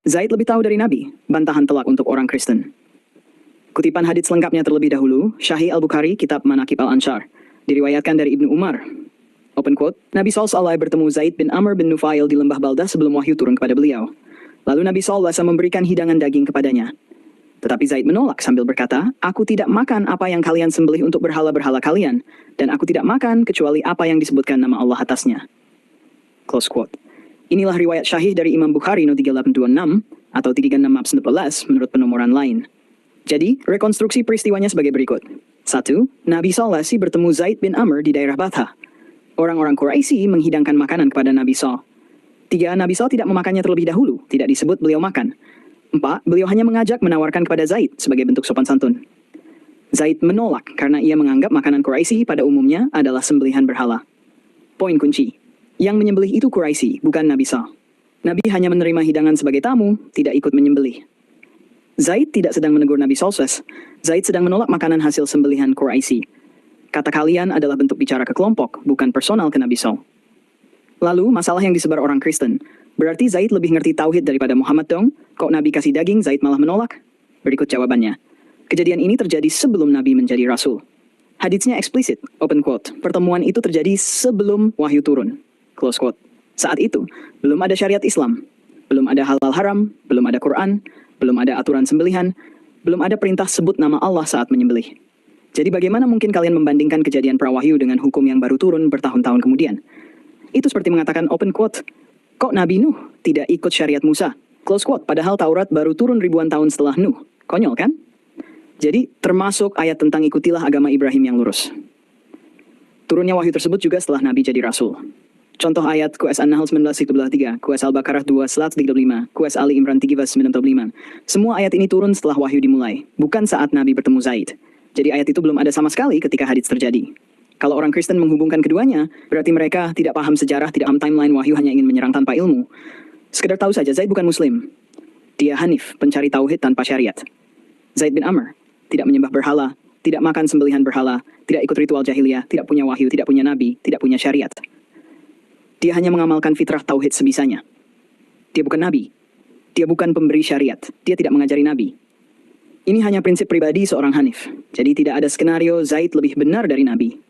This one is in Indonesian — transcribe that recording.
Zaid lebih tahu dari Nabi, bantahan telak untuk orang Kristen. Kutipan hadits lengkapnya terlebih dahulu, Sahih Al-Bukhari, Kitab Manaqib Al-Anshar. Diriwayatkan dari Ibnu Umar. Open quote, Nabi SAW bertemu Zaid bin Amr bin Nufail di lembah Baldah sebelum wahyu turun kepada beliau. Lalu Nabi SAW memberikan hidangan daging kepadanya. Tetapi Zaid menolak sambil berkata, aku tidak makan apa yang kalian sembelih untuk berhala-berhala kalian, dan aku tidak makan kecuali apa yang disebutkan nama Allah atasnya. Close quote. Inilah riwayat Sahih dari Imam Bukhari No 3826 atau 3611 menurut penomoran lain. Jadi, rekonstruksi peristiwanya sebagai berikut. 1. Nabi SAW bertemu Zaid bin Amr di daerah Batha. Orang-orang Quraisy menghidangkan makanan kepada Nabi SAW. 3. Nabi SAW tidak memakannya terlebih dahulu, tidak disebut beliau makan. 4. Beliau hanya mengajak menawarkan kepada Zaid sebagai bentuk sopan santun. Zaid menolak karena ia menganggap makanan Quraisy pada umumnya adalah sembelihan berhala. Poin kunci. Yang menyembelih itu Quraisy, bukan Nabi SAW. Nabi hanya menerima hidangan sebagai tamu, tidak ikut menyembelih. Zaid tidak sedang menegur Nabi SAW. Zaid sedang menolak makanan hasil sembelihan Quraisy. Kata kalian adalah bentuk bicara ke kelompok, bukan personal ke Nabi SAW. Lalu, masalah yang disebar orang Kristen. Berarti Zaid lebih ngerti tauhid daripada Muhammad dong? Kok Nabi kasih daging, Zaid malah menolak? Berikut jawabannya. Kejadian ini terjadi sebelum Nabi menjadi Rasul. Haditsnya eksplisit, open quote, pertemuan itu terjadi sebelum wahyu turun. Close quote. Saat itu, belum ada syariat Islam, belum ada halal haram, belum ada Quran, belum ada aturan sembelihan, belum ada perintah sebut nama Allah saat menyembelih. Jadi bagaimana mungkin kalian membandingkan kejadian prawahyu dengan hukum yang baru turun bertahun-tahun kemudian? Itu seperti mengatakan open quote, kok Nabi Nuh tidak ikut syariat Musa? Close quote, padahal Taurat baru turun ribuan tahun setelah Nuh. Konyol kan? Jadi termasuk ayat tentang ikutilah agama Ibrahim yang lurus. Turunnya wahyu tersebut juga setelah Nabi jadi Rasul. Contoh ayat QS An-Nahl 19:3, QS Al-Baqarah 2:35, QS Ali Imran 3:95. Semua ayat ini turun setelah wahyu dimulai, bukan saat Nabi bertemu Zaid. Jadi ayat itu belum ada sama sekali ketika hadits terjadi. Kalau orang Kristen menghubungkan keduanya, berarti mereka tidak paham sejarah, tidak paham timeline wahyu, hanya ingin menyerang tanpa ilmu. Sekedar tahu saja, Zaid bukan Muslim. Dia Hanif, pencari tauhid tanpa syariat. Zaid bin Amr tidak menyembah berhala, tidak makan sembelihan berhala, tidak ikut ritual jahiliyah, tidak punya wahyu, tidak punya nabi, tidak punya syariat. Dia hanya mengamalkan fitrah tauhid sebisanya. Dia bukan nabi. Dia bukan pemberi syariat. Dia tidak mengajari nabi. Ini hanya prinsip pribadi seorang Hanif. Jadi tidak ada skenario Zaid lebih benar dari nabi.